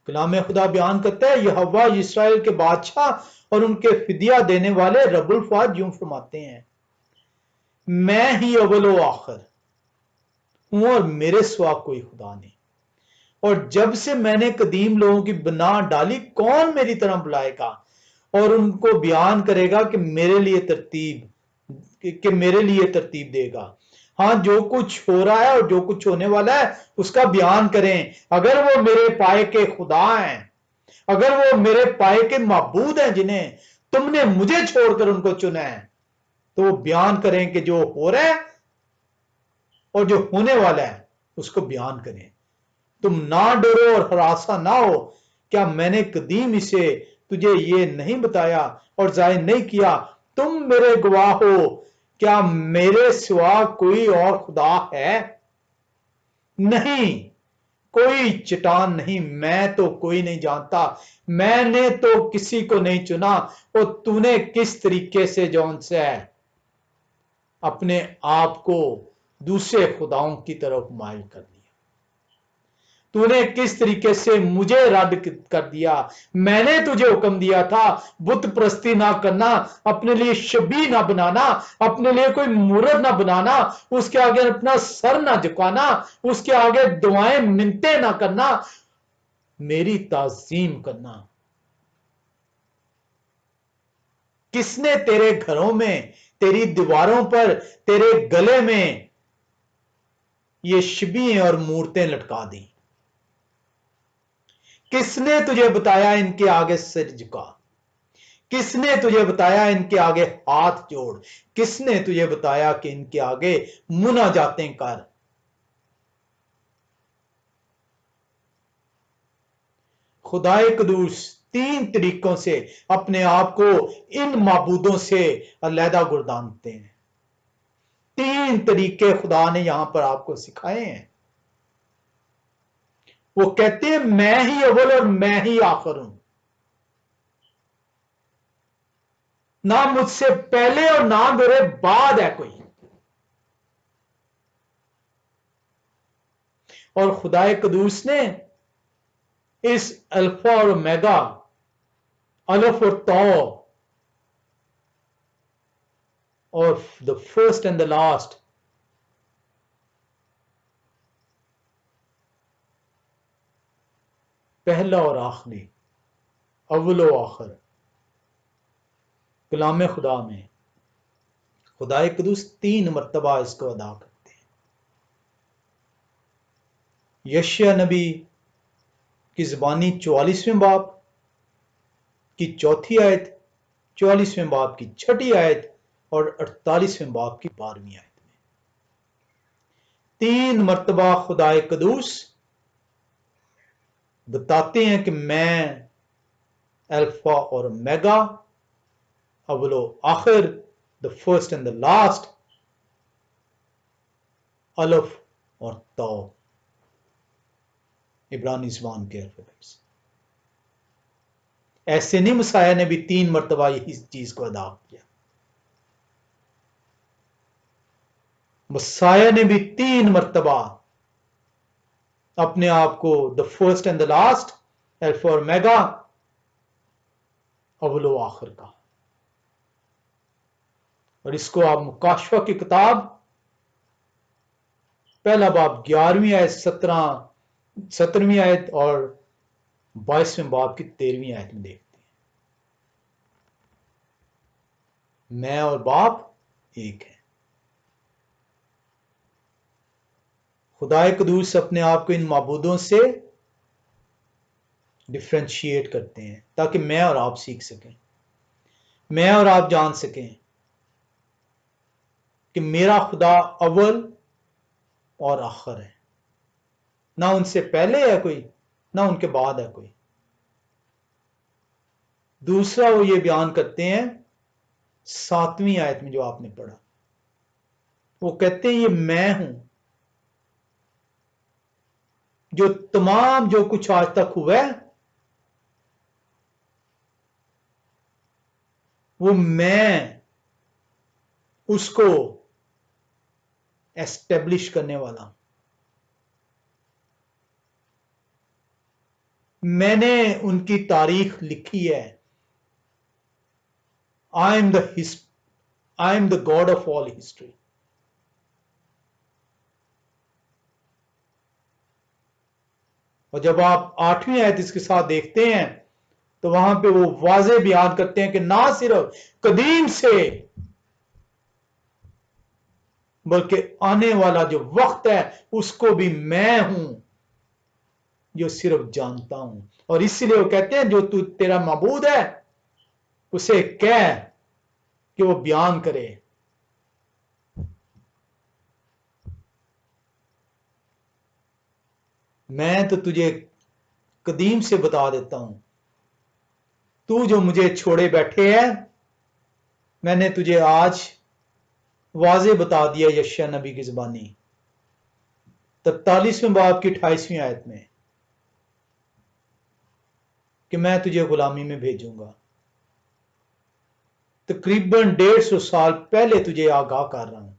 کلام خدا بیان کرتا ہے یہوہ اسرائیل کے بادشاہ اور ان کے فدیہ دینے والے رب الفات یوں فرماتے ہیں میں ہی اول و آخر ہوں اور میرے سوا کوئی خدا نہیں، اور جب سے میں نے قدیم لوگوں کی بنا ڈالی کون میری طرح بلائے گا اور ان کو بیان کرے گا کہ میرے لیے ترتیب دے گا۔ ہاں جو کچھ ہو رہا ہے اور جو کچھ ہونے والا ہے اس کا بیان کریں، اگر وہ میرے پائے کے خدا ہیں، اگر وہ میرے پائے کے معبود ہیں جنہیں تم نے مجھے چھوڑ کر ان کو چنا ہے، تو وہ بیان کریں کہ جو ہو رہا ہے اور جو ہونے والا ہے اس کو بیان کریں۔ تم نہ ڈرو اور ہراساں نہ ہو، کیا میں نے قدیم اسے تجھے یہ نہیں بتایا اور ظاہر نہیں کیا؟ تم میرے گواہ ہو، کیا میرے سوا کوئی اور خدا ہے؟ نہیں، کوئی چٹان نہیں، میں تو کوئی نہیں جانتا، میں نے تو کسی کو نہیں چنا، اور تو نے کس طریقے سے جون سے ہے اپنے آپ کو دوسرے خداؤں کی طرف مائل کر دیا، تو نے کس طریقے سے مجھے رد کر دیا۔ میں نے تجھے حکم دیا تھا بت پرستی نہ کرنا، اپنے لیے شبیہ نہ بنانا، اپنے لیے کوئی مورت نہ بنانا، اس کے آگے اپنا سر نہ جھکانا، اس کے آگے دعائیں منتیں نہ کرنا، میری تعظیم کرنا۔ کس نے تیرے گھروں میں، تیری دیواروں پر، تیرے گلے میں یہ شبیہیں اور مورتیں لٹکا دی؟ کس نے تجھے بتایا ان کے آگے سر جھکا؟ کس نے تجھے بتایا ان کے آگے ہاتھ جوڑ؟ کس نے تجھے بتایا کہ ان کے آگے مناجاتیں کر؟ خدائے قدوس تین طریقوں سے اپنے آپ کو ان معبودوں سے علیحدہ گردانتے ہیں۔ تین طریقے خدا نے یہاں پر آپ کو سکھائے ہیں۔ وہ کہتے ہیں میں ہی اول اور میں ہی آخر ہوں، نہ مجھ سے پہلے اور نہ میرے بعد ہے کوئی۔ اور خدائے قدوس نے اس الفا اور اومیگا، الف اور تو، اور the first and the last, پہلا اور آخری، اول و آخر، کلام خدا میں خدائے قدوس تین مرتبہ اس کو ادا کرتے ہیں۔ یشیع نبی کی زبانی 44ویں باب کی 4تھی آیت، 44ویں باب کی 6ٹھی آیت اور 48ویں باب کی 12ویں آیت میں تین مرتبہ خدائے قدوس بتاتے ہیں کہ میں الفا اور اومیگا، اول و آخر، the first and the last, الف اور تو، عبرانی زبان کے الفابیٹ سے۔ ایسے نہیں مسیح نے بھی تین مرتبہ یہی چیز کو ادا کیا، مسیح نے بھی تین مرتبہ اپنے آپ کو the first and the last, alpha اور اومیگا، اول و آخر کا۔ اور اس کو آپ مکاشفہ کی کتاب پہلا باب 11ویں آیت، 17ویں آیت اور 22ویں باب کی 13ویں آیت میں دیکھتے ہیں۔ میں اور باپ ایک ہے۔ خدائے قدوس اپنے آپ کو ان معبودوں سے ڈفرینشیٹ کرتے ہیں تاکہ میں اور آپ سیکھ سکیں، میں اور آپ جان سکیں کہ میرا خدا اول اور آخر ہے، نہ ان سے پہلے ہے کوئی، نہ ان کے بعد ہے کوئی۔ دوسرا وہ یہ بیان کرتے ہیں 7ویں آیت میں جو آپ نے پڑھا، وہ کہتے ہیں یہ میں ہوں جو تمام جو کچھ آج تک ہوا ہے وہ میں اس کو ایسٹیبلش کرنے والا ہوں۔ میں نے ان کی تاریخ لکھی ہے. I am the God of all history. اور جب آپ 8ویں آیت اس کے ساتھ دیکھتے ہیں تو وہاں پہ وہ واضح بیان کرتے ہیں کہ نہ صرف قدیم سے بلکہ آنے والا جو وقت ہے اس کو بھی میں ہوں جو صرف جانتا ہوں. اور اسی لیے وہ کہتے ہیں جو تیرا معبود ہے اسے کہہ کہ وہ بیان کرے. میں تو تجھے قدیم سے بتا دیتا ہوں. تو جو مجھے چھوڑے بیٹھے ہے میں نے تجھے آج واضح بتا دیا یشیا نبی کی زبانی 43ویں باب کی 28ویں آیت میں کہ میں تجھے غلامی میں بھیجوں گا. تقریباً 150 سال پہلے تجھے آگاہ کر رہا ہوں.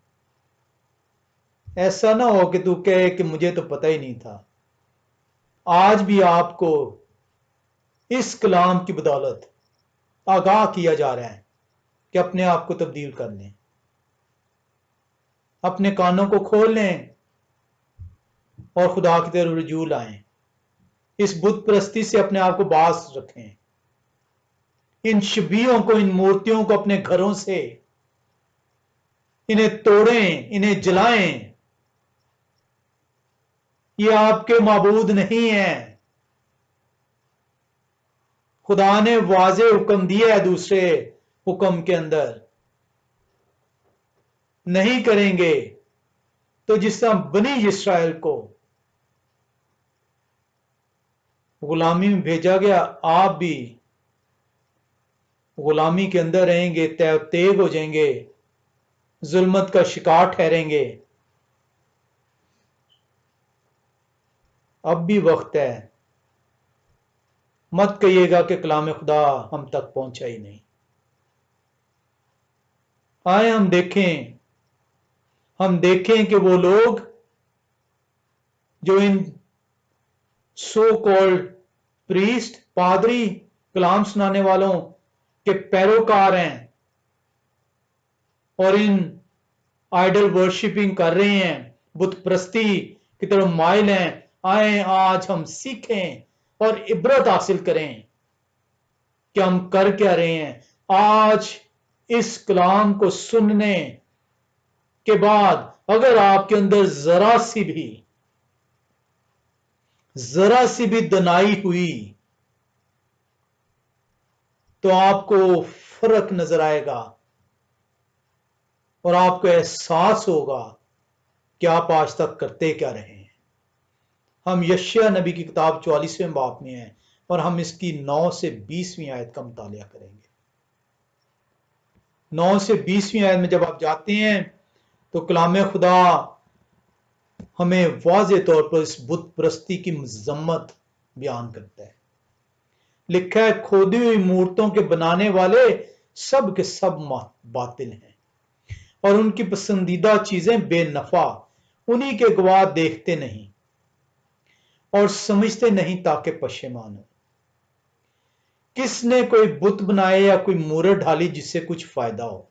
ایسا نہ ہو کہ تو کہے کہ مجھے تو پتہ ہی نہیں تھا. آج بھی آپ کو اس کلام کی بدولت آگاہ کیا جا رہا ہے کہ اپنے آپ کو تبدیل کر لیں، اپنے کانوں کو کھول لیں اور خدا کی طرف رجوع لائیں. اس بت پرستی سے اپنے آپ کو باز رکھیں. ان شبیوں کو، ان مورتیوں کو اپنے گھروں سے انہیں توڑیں، انہیں جلائیں. یہ آپ کے معبود نہیں ہیں. خدا نے واضح حکم دیا ہے دوسرے حکم کے اندر نہیں کریں گے. تو جس طرح بنی اسرائیل کو غلامی میں بھیجا گیا، آپ بھی غلامی کے اندر رہیں گے، تیگ ہو جائیں گے، ظلمت کا شکار ٹھہریں گے. اب بھی وقت ہے. مت کہیے گا کہ کلام خدا ہم تک پہنچا ہی نہیں. آئے ہم دیکھیں کہ وہ لوگ جو ان سو کالڈ پریسٹ، پادری، کلام سنانے والوں کے پیروکار ہیں اور ان آئیڈل ورشپنگ کر رہے ہیں، بت پرستی کی طرف مائل ہیں. آئیں آج ہم سیکھیں اور عبرت حاصل کریں کہ ہم کر کیا رہے ہیں. آج اس کلام کو سننے کے بعد اگر آپ کے اندر ذرا سی بھی دنائی ہوئی تو آپ کو فرق نظر آئے گا اور آپ کو احساس ہوگا کہ آپ آج تک کرتے کیا رہے ہیں. ہم یشیا نبی کی کتاب 44ویں باب میں ہیں اور ہم اس کی 9 سے 20ویں آیت کا مطالعہ کریں گے. 9 سے 20ویں آیت میں جب آپ جاتے ہیں تو کلام خدا ہمیں واضح طور پر اس بت پرستی کی مذمت بیان کرتا ہے. لکھا ہے کھودی ہوئی مورتوں کے بنانے والے سب کے سب باطل ہیں اور ان کی پسندیدہ چیزیں بے نفع. انہی کے گواہ دیکھتے نہیں اور سمجھتے نہیں تاکہ پشیمان ہو. کس نے کوئی بت بنائے یا کوئی مورت ڈھالی جس سے کچھ فائدہ ہو؟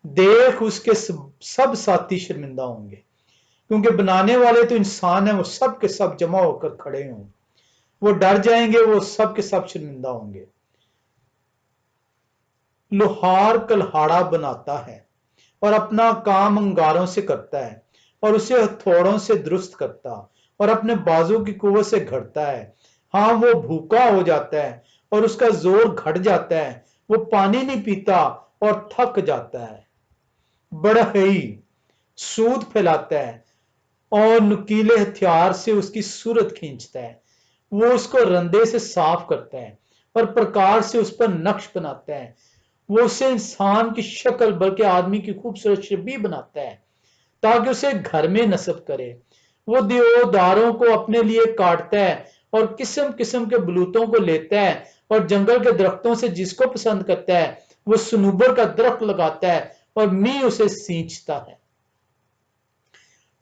دیکھ اس کے سب ساتھی شرمندہ ہوں گے کیونکہ بنانے والے تو انسان ہیں. وہ سب کے سب جمع ہو کر کھڑے ہوں، وہ ڈر جائیں گے، وہ سب کے سب شرمندہ ہوں گے. لوہار کلہاڑا بناتا ہے اور اپنا کام انگاروں سے کرتا ہے اور اسے ہتھوڑوں سے درست کرتا اور اپنے بازو کی قوت سے گھڑتا ہے. ہاں وہ بھوکا ہو جاتا ہے اور اس کا زور گھٹ جاتا ہے. وہ پانی نہیں پیتا اور تھک جاتا ہے. بڑا ہی سود پھیلاتا ہے اور نکیلے ہتھیار سے اس کی صورت کھینچتا ہے. وہ اس کو رندے سے صاف کرتا ہے اور پرکار سے اس پر نقش بناتا ہے. وہ اسے انسان کی شکل بلکہ آدمی کی خوبصورت شبیہ بناتا ہے تاکہ اسے گھر میں نصب کرے. وہ دیوداروں کو اپنے لیے کاٹتا ہے اور قسم قسم کے بلوتوں کو لیتا ہے اور جنگل کے درختوں سے جس کو پسند کرتا ہے وہ سنوبر کا درخت لگاتا ہے اور می اسے سینچتا ہے.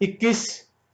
21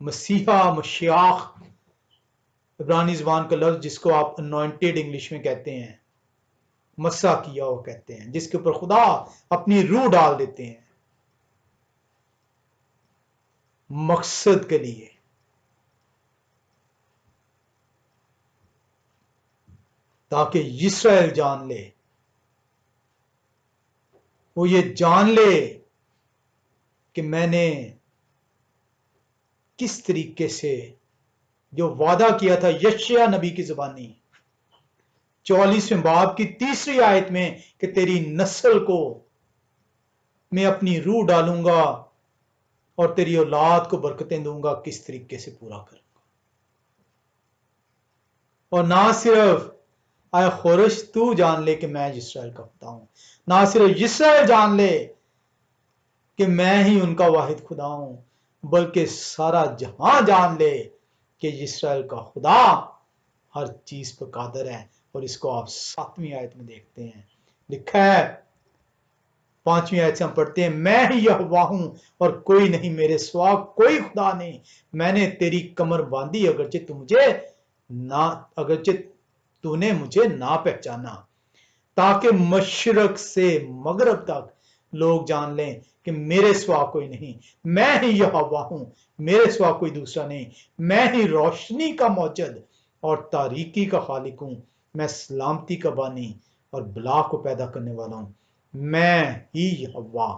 مسیحا، مشیاخ عبرانی زبان کا لفظ جس کو آپ انوائنٹڈ انگلش میں کہتے ہیں، مسا کیا وہ کہتے ہیں، جس کے اوپر خدا اپنی روح ڈال دیتے ہیں مقصد کے لیے، تاکہ اسرائیل جان لے، وہ یہ جان لے کہ میں نے کس طریقے سے جو وعدہ کیا تھا یشیا نبی کی زبانی 44ویں باب کی 3 آیت میں کہ تیری نسل کو میں اپنی روح ڈالوں گا اور تیری اولاد کو برکتیں دوں گا، کس طریقے سے پورا کروں گا۔ اور نہ صرف آئے خورش تو جان لے کہ میں اسرائیل کا خدا ہوں، نہ صرف اسرائیل جان لے کہ میں ہی ان کا واحد خدا ہوں، بلکہ سارا جہاں جان لے کہ اسرائیل کا خدا ہر چیز پر قادر ہے۔ اور اس کو آپ 7ویں آیت میں دیکھتے ہیں، لکھا ہے 5ویں آیت سے ہم پڑھتے ہیں، میں ہی یہوہ ہوں اور کوئی نہیں، میرے سوا کوئی خدا نہیں، میں نے تیری کمر باندھی اگرچہ تو نے مجھے نہ پہچانا، تاکہ مشرق سے مغرب تک لوگ جان لیں کہ میرے سوا کوئی نہیں، میں ہی یہوہ ہوں، میرے سوا کوئی دوسرا نہیں، میں ہی روشنی کا موجد اور تاریکی کا خالق ہوں، میں سلامتی کا بانی اور بلا کو پیدا کرنے والا ہوں، میں ہی یہوہ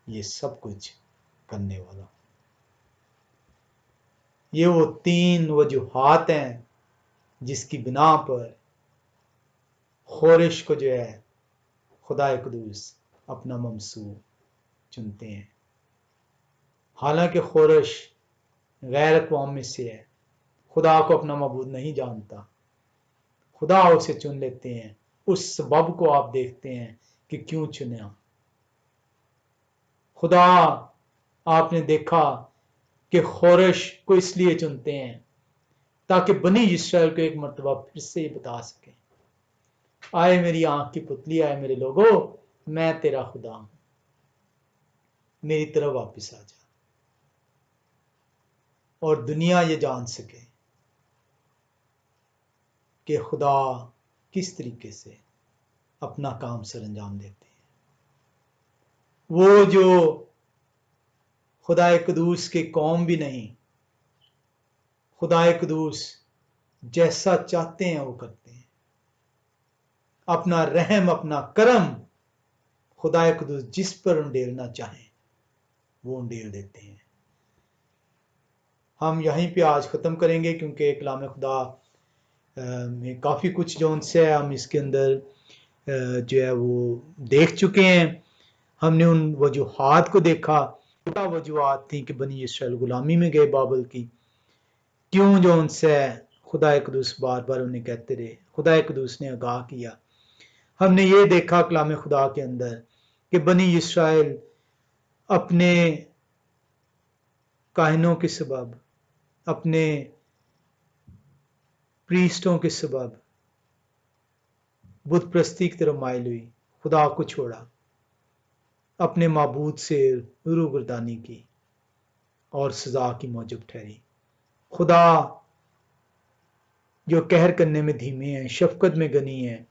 یہ سب کچھ کرنے والا ہوں۔ یہ وہ 3 وجوہات ہیں جس کی بنا پر خورش کو جو ہے خدا قدوس اپنا ممسوح چنتے ہیں، حالانکہ خورش غیر اقوام میں سے ہے، خدا کو اپنا معبود نہیں جانتا، خدا اسے چن لیتے ہیں۔ اس سبب کو آپ دیکھتے ہیں کہ کیوں چنا۔ خدا آپ نے دیکھا کہ خورش کو اس لیے چنتے ہیں تاکہ بنی اسرائیل کو ایک مرتبہ پھر سے یہ بتا سکیں، آئے میری آنکھ کی پتلی، آئے میرے لوگوں، میں تیرا خدا ہوں، میری طرف واپس آ جا، اور دنیا یہ جان سکے کہ خدا کس طریقے سے اپنا کام سر انجام دیتے ہیں۔ وہ جو خدا قدوس کے قوم بھی نہیں، خدا قدوس جیسا چاہتے ہیں وہ کرتے ہیں، اپنا رحم، اپنا کرم خدا قدوس جس پر انڈیلنا چاہیں وہ انڈیل دیتے ہیں۔ ہم یہیں پہ آج ختم کریں گے کیونکہ کلام خدا میں کافی کچھ جو ان سے ہے ہم اس کے اندر جو ہے وہ دیکھ چکے ہیں۔ ہم نے ان وجوہات کو دیکھا، وجوہات تھیں کہ بنی اسرائیل غلامی میں گئے بابل کی، کیوں جو ان سے خدا قدوس بار بار انہیں کہتے رہے، خدا قدوس نے آگاہ کیا۔ ہم نے یہ دیکھا کلام خدا کے اندر کہ بنی اسرائیل اپنے کاہنوں کے سبب، اپنے پریسٹوں کے سبب بت پرستی کی طرف مائل ہوئی، خدا کو چھوڑا، اپنے معبود سے روگردانی کی اور سزا کی موجب ٹھہری۔ خدا جو قہر کرنے میں دھیمے ہیں، شفقت میں غنی ہیں،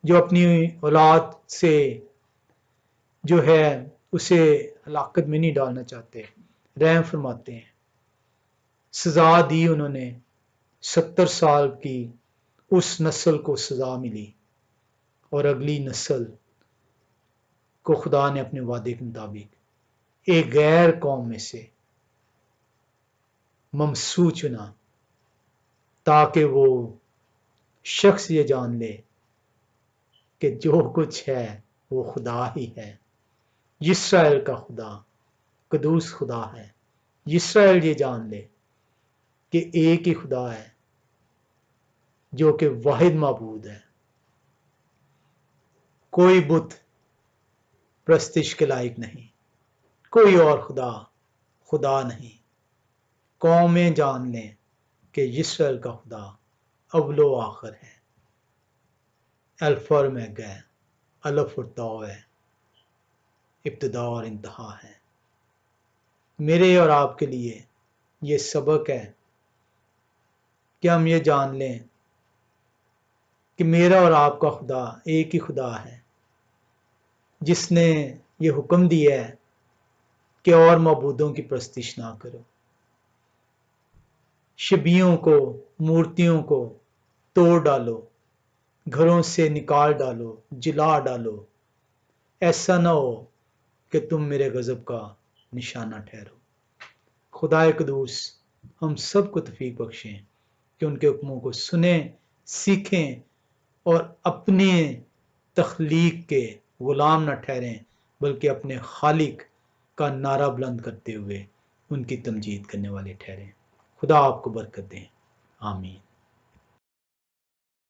جو اپنی اولاد سے جو ہے اسے ہلاکت میں نہیں ڈالنا چاہتے، رحم فرماتے ہیں۔ سزا دی انہوں نے، 70 سال کی اس نسل کو سزا ملی، اور اگلی نسل کو خدا نے اپنے وعدے کے مطابق ایک غیر قوم میں سے ممسوح چنا، تاکہ وہ شخص یہ جان لے کہ جو کچھ ہے وہ خدا ہی ہے، اسرائیل کا خدا قدوس خدا ہے۔ اسرائیل یہ جان لے کہ ایک ہی خدا ہے جو کہ واحد معبود ہے، کوئی بت پرستش کے لائق نہیں، کوئی اور خدا نہیں۔ قومیں جان لیں کہ اسرائیل کا خدا اول و آخر ہے، الفا اور اومیگا ہے، الف اور تاء ہے، ابتدا اور انتہا ہے۔ میرے اور آپ کے لیے یہ سبق ہے کہ ہم یہ جان لیں کہ میرا اور آپ کا خدا ایک ہی خدا ہے، جس نے یہ حکم دیا ہے کہ اور معبودوں کی پرستش نہ کرو، شبیوں کو، مورتیوں کو توڑ ڈالو، گھروں سے نکال ڈالو، جلا ڈالو، ایسا نہ ہو کہ تم میرے غضب کا نشانہ ٹھہرو۔ خدا قدوس ہم سب کو توفیق بخشیں کہ ان کے حکموں کو سنیں، سیکھیں اور اپنے تخلیق کے غلام نہ ٹھہریں، بلکہ اپنے خالق کا نعرہ بلند کرتے ہوئے ان کی تمجید کرنے والے ٹھہریں۔ خدا آپ کو برکت دیں، آمین۔